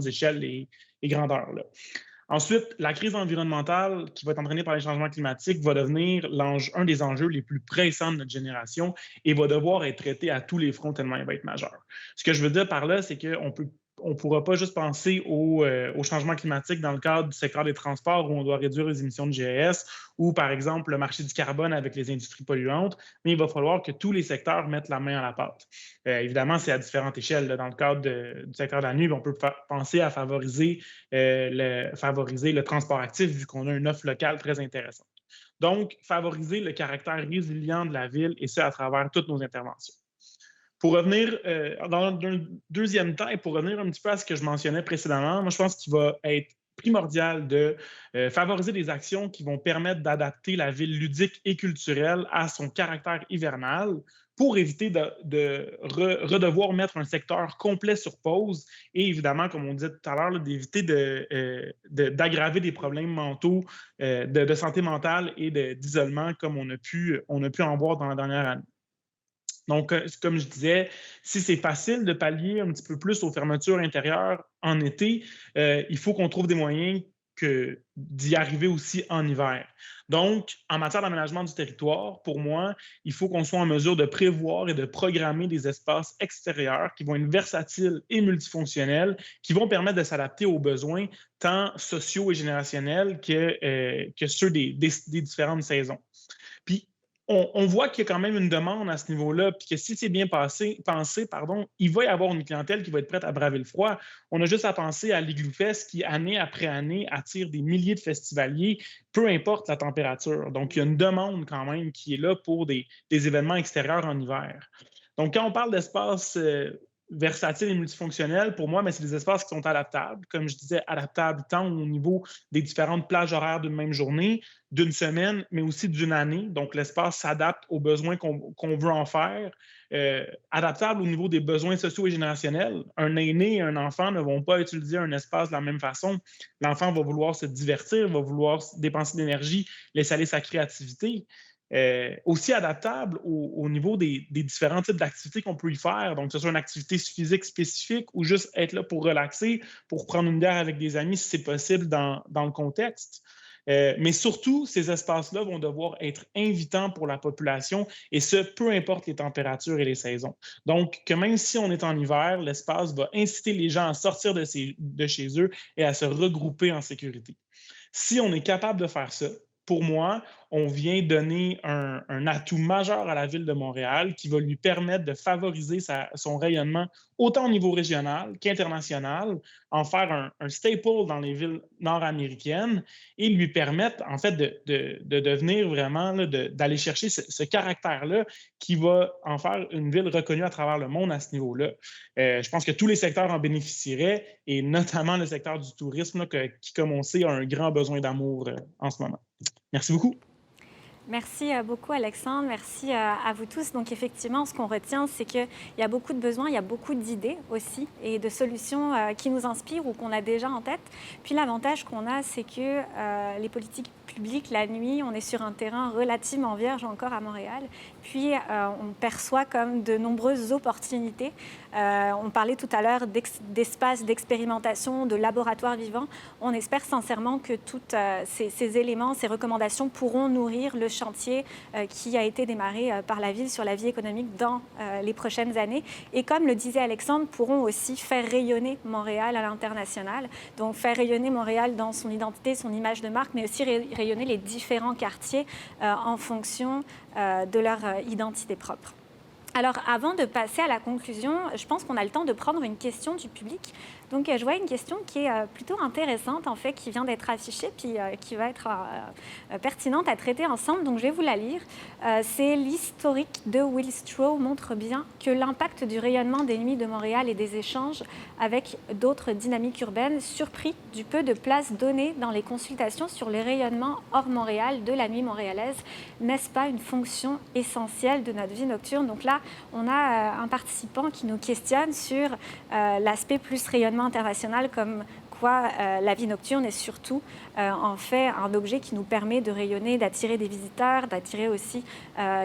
Speaker 4: échelles et grandeurs, là. Ensuite, la crise environnementale qui va être entraînée par les changements climatiques va devenir un des enjeux les plus pressants de notre génération et va devoir être traité à tous les fronts tellement il va être majeur. Ce que je veux dire par là, c'est qu'on ne pourra pas juste penser au changement climatique dans le cadre du secteur des transports où on doit réduire les émissions de GES ou, par exemple, le marché du carbone avec les industries polluantes, mais il va falloir que tous les secteurs mettent la main à la pâte. Évidemment, c'est à différentes échelles. Dans le cadre du secteur de la nuit, on peut penser à favoriser le transport actif vu qu'on a une offre locale très intéressante. Donc, favoriser le caractère résilient de la ville et ça à travers toutes nos interventions. Pour revenir dans un deuxième temps et pour revenir un petit peu à ce que je mentionnais précédemment, moi, je pense qu'il va être primordial de favoriser des actions qui vont permettre d'adapter la ville ludique et culturelle à son caractère hivernal pour éviter de redevoir mettre un secteur complet sur pause et évidemment, comme on disait tout à l'heure, d'éviter d'aggraver des problèmes mentaux, de santé mentale et d'isolement comme on a pu en voir dans la dernière année. Donc, comme je disais, si c'est facile de pallier un petit peu plus aux fermetures intérieures en été, il faut qu'on trouve des moyens d'y arriver aussi en hiver. Donc, en matière d'aménagement du territoire, pour moi, il faut qu'on soit en mesure de prévoir et de programmer des espaces extérieurs qui vont être versatiles et multifonctionnels, qui vont permettre de s'adapter aux besoins tant sociaux et générationnels que ceux des différentes saisons. Puis, on voit qu'il y a quand même une demande à ce niveau-là, puis que si c'est bien pensé, il va y avoir une clientèle qui va être prête à braver le froid. On a juste à penser à l'Igloo Fest qui, année après année, attire des milliers de festivaliers, peu importe la température. Donc, il y a une demande quand même qui est là pour des événements extérieurs en hiver. Donc, quand on parle d'espace versatiles et multifonctionnels, pour moi, mais c'est des espaces qui sont adaptables. Comme je disais, adaptables tant au niveau des différentes plages horaires d'une même journée, d'une semaine, mais aussi d'une année. Donc, l'espace s'adapte aux besoins qu'on veut en faire. Adaptable au niveau des besoins sociaux et générationnels. Un aîné et un enfant ne vont pas utiliser un espace de la même façon. L'enfant va vouloir se divertir, va vouloir dépenser de l'énergie, laisser aller sa créativité. Aussi adaptable au niveau des différents types d'activités qu'on peut y faire. Donc, que ce soit une activité physique spécifique ou juste être là pour relaxer, pour prendre une bière avec des amis si c'est possible dans le contexte. Mais surtout, ces espaces-là vont devoir être invitants pour la population et ce, peu importe les températures et les saisons. Donc, que même si on est en hiver, l'espace va inciter les gens à sortir de chez eux et à se regrouper en sécurité. Si on est capable de faire ça, pour moi, on vient donner un atout majeur à la ville de Montréal qui va lui permettre de favoriser son rayonnement autant au niveau régional qu'international, en faire un staple dans les villes nord-américaines et lui permettre, en fait, de devenir vraiment, d'aller chercher ce caractère-là qui va en faire une ville reconnue à travers le monde à ce niveau-là. Je pense que tous les secteurs en bénéficieraient, et notamment le secteur du tourisme, qui, comme on sait, a un grand besoin d'amour en ce moment. Merci beaucoup.
Speaker 2: Merci beaucoup Alexandre, merci à vous tous. Donc effectivement, ce qu'on retient, c'est qu'il y a beaucoup de besoins, il y a beaucoup d'idées aussi et de solutions qui nous inspirent ou qu'on a déjà en tête. Puis l'avantage qu'on a, c'est que les politiques publiques, la nuit, on est sur un terrain relativement vierge encore à Montréal. Puis on perçoit comme de nombreuses opportunités. On parlait tout à l'heure d'espaces d'expérimentation, de laboratoires vivants. On espère sincèrement que tous ces éléments, ces recommandations pourront nourrir le chantier qui a été démarré par la ville sur la vie économique dans les prochaines années. Et comme le disait Alexandre, pourront aussi faire rayonner Montréal à l'international. Donc faire rayonner Montréal dans son identité, son image de marque, mais aussi rayonner les différents quartiers en fonction de leur identité propre. Alors, avant de passer à la conclusion, je pense qu'on a le temps de prendre une question du public. Donc, je vois une question qui est plutôt intéressante, en fait, qui vient d'être affichée, puis qui va être pertinente à traiter ensemble. Donc, je vais vous la lire. C'est l'historique de Will Stroh montre bien que l'impact du rayonnement des nuits de Montréal et des échanges avec d'autres dynamiques urbaines surpris du peu de place donnée dans les consultations sur les rayonnements hors Montréal de la nuit montréalaise. N'est-ce pas une fonction essentielle de notre vie nocturne? Donc là, on a un participant qui nous questionne sur l'aspect plus rayonnement international, comme quoi la vie nocturne est surtout en fait un objet qui nous permet de rayonner, d'attirer des visiteurs, d'attirer aussi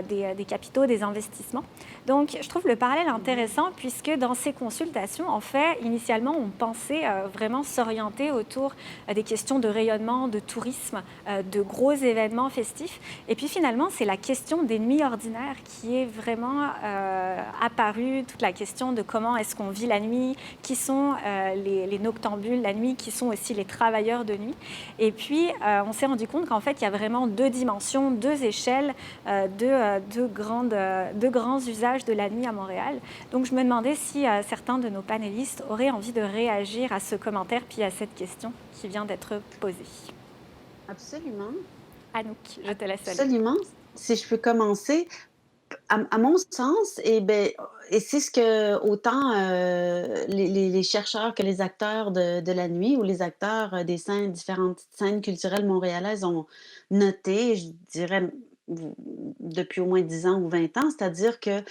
Speaker 2: des capitaux, des investissements. Donc, je trouve le parallèle intéressant puisque dans ces consultations, en fait, initialement, on pensait vraiment s'orienter autour des questions de rayonnement, de tourisme, de gros événements festifs. Et puis finalement, c'est la question des nuits ordinaires qui est vraiment apparue, toute la question de comment est-ce qu'on vit la nuit, qui sont les noctambules la nuit, qui sont aussi les travailleurs de nuit. Et puis, on s'est rendu compte qu'en fait, il y a vraiment deux dimensions, deux échelles, deux grands usages de la nuit à Montréal. Donc, je me demandais si certains de nos panélistes auraient envie de réagir à ce commentaire puis à cette question qui vient d'être posée.
Speaker 5: Absolument.
Speaker 2: Anouk, je te laisse aller.
Speaker 5: Absolument. Si je peux commencer, à mon sens, et c'est ce que autant les chercheurs que les acteurs de la nuit ou les acteurs des différentes scènes culturelles montréalaises ont noté, je dirais depuis au moins 10 ans ou 20 ans, c'est-à-dire que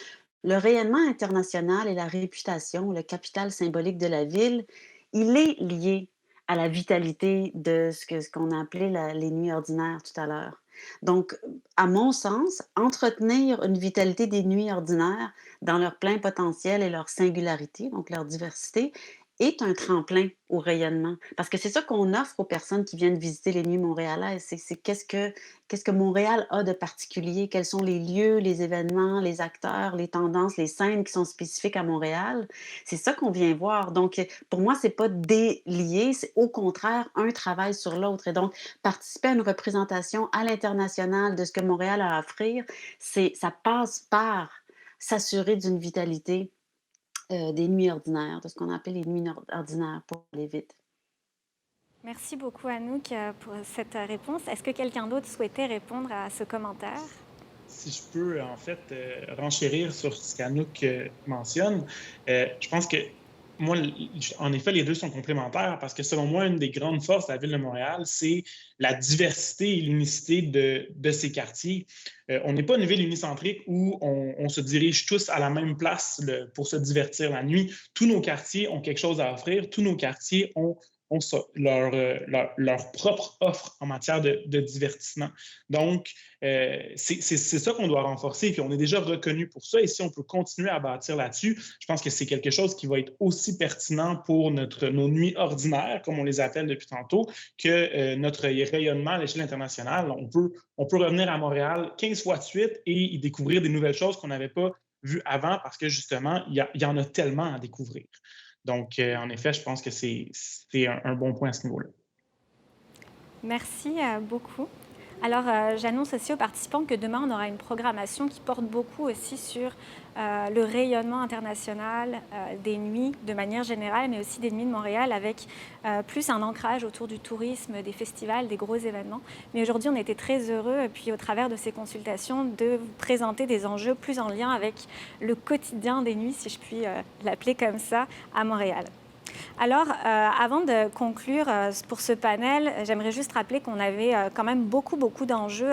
Speaker 5: le rayonnement international et la réputation, le capital symbolique de la ville, il est lié à la vitalité de ce qu'on a appelé les nuits ordinaires tout à l'heure. Donc, à mon sens, entretenir une vitalité des nuits ordinaires dans leur plein potentiel et leur singularité, donc leur diversité, est un tremplin au rayonnement. Parce que c'est ça qu'on offre aux personnes qui viennent visiter les nuits montréalaises. C'est qu'est-ce que Montréal a de particulier, quels sont les lieux, les événements, les acteurs, les tendances, les scènes qui sont spécifiques à Montréal. C'est ça qu'on vient voir. Donc, pour moi, c'est pas délié, c'est au contraire un travail sur l'autre. Et donc, participer à une représentation à l'international de ce que Montréal a à offrir, ça passe par s'assurer d'une vitalité des nuits ordinaires, de ce qu'on appelle les nuits ordinaires pour aller vite.
Speaker 2: Merci beaucoup Anouk pour cette réponse. Est-ce que quelqu'un d'autre souhaitait répondre à ce commentaire?
Speaker 4: si je peux, en fait, renchérir sur ce qu'Anouk mentionne, je pense que moi, en effet, les deux sont complémentaires parce que selon moi, une des grandes forces de la Ville de Montréal, c'est la diversité et l'unicité de ces quartiers. On n'est pas une ville unicentrique où on se dirige tous à la même place pour se divertir la nuit. Tous nos quartiers ont quelque chose à offrir. Tous nos quartiers ont leur propre offre en matière de divertissement. Donc, c'est ça qu'on doit renforcer, puis on est déjà reconnu pour ça, et si on peut continuer à bâtir là-dessus, je pense que c'est quelque chose qui va être aussi pertinent pour nos nuits ordinaires, comme on les appelle depuis tantôt, que notre rayonnement à l'échelle internationale. On peut revenir à Montréal 15 fois de suite et y découvrir des nouvelles choses qu'on n'avait pas vues avant, parce que justement, il y en a tellement à découvrir. Donc, en effet, je pense que c'est un bon point à ce niveau-là.
Speaker 2: Merci beaucoup. Alors, j'annonce aussi aux participants que demain, on aura une programmation qui porte beaucoup aussi sur le rayonnement international des nuits de manière générale, mais aussi des nuits de Montréal avec plus un ancrage autour du tourisme, des festivals, des gros événements. Mais aujourd'hui, on était très heureux, puis au travers de ces consultations, de vous présenter des enjeux plus en lien avec le quotidien des nuits, si je puis l'appeler comme ça, à Montréal. Alors, avant de conclure pour ce panel, j'aimerais juste rappeler qu'on avait quand même beaucoup d'enjeux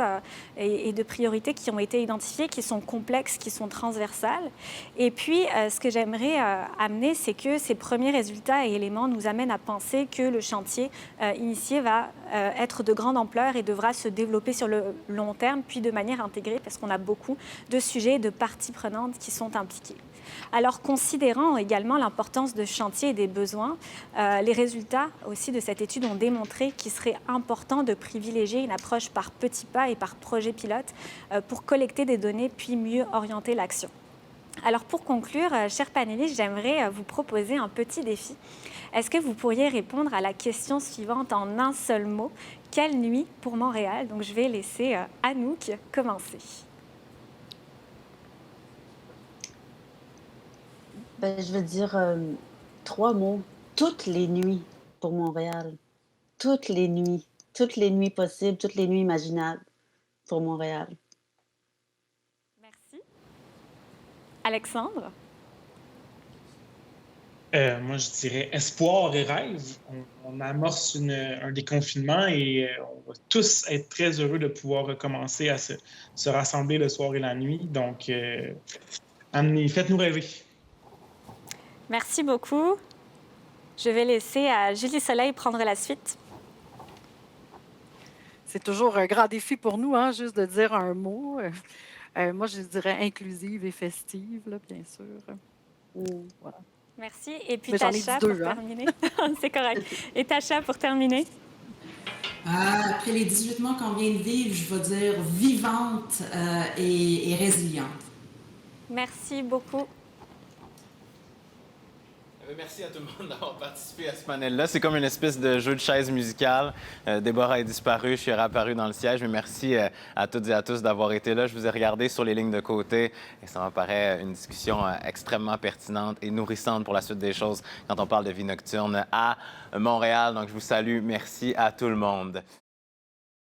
Speaker 2: et de priorités qui ont été identifiés, qui sont complexes, qui sont transversales. Et puis, ce que j'aimerais amener, c'est que ces premiers résultats et éléments nous amènent à penser que le chantier initié va être de grande ampleur et devra se développer sur le long terme, puis de manière intégrée, parce qu'on a beaucoup de sujets et de parties prenantes qui sont impliquées. Alors, considérant également l'importance de chantier et des besoins, les résultats aussi de cette étude ont démontré qu'il serait important de privilégier une approche par petits pas et par projet pilote pour collecter des données puis mieux orienter l'action. Alors, pour conclure, chers panélistes, j'aimerais vous proposer un petit défi. Est-ce que vous pourriez répondre à la question suivante en un seul mot? Quelle nuit pour Montréal? Donc, je vais laisser Anouk commencer.
Speaker 5: Je veux dire 3 mots. Toutes les nuits pour Montréal. Toutes les nuits possibles, toutes les nuits imaginables pour Montréal.
Speaker 2: Merci. Alexandre?
Speaker 4: Moi, je dirais espoir et rêve. On amorce un déconfinement et on va tous être très heureux de pouvoir recommencer à se rassembler le soir et la nuit. Donc, faites-nous rêver.
Speaker 2: Merci beaucoup. Je vais laisser à Julie Soleil prendre la suite.
Speaker 6: C'est toujours un grand défi pour nous, hein, juste de dire un mot. Moi, je dirais inclusive et festive, là, bien sûr. Voilà.
Speaker 2: Merci. Et puis
Speaker 6: Mais
Speaker 2: Tacha, pour terminer. C'est correct. Et Tacha, pour terminer.
Speaker 7: Après les 18 mois qu'on vient de vivre, je vais dire vivante et résiliente.
Speaker 2: Merci beaucoup.
Speaker 1: Merci à tout le monde d'avoir participé à ce panel-là. C'est comme une espèce de jeu de chaise musicale. Déborah est disparue, je suis réapparu dans le siège, mais merci à toutes et à tous d'avoir été là. Je vous ai regardé sur les lignes de côté et ça m'apparaît une discussion extrêmement pertinente et nourrissante pour la suite des choses quand on parle de vie nocturne à Montréal. Donc, je vous salue. Merci à tout le monde.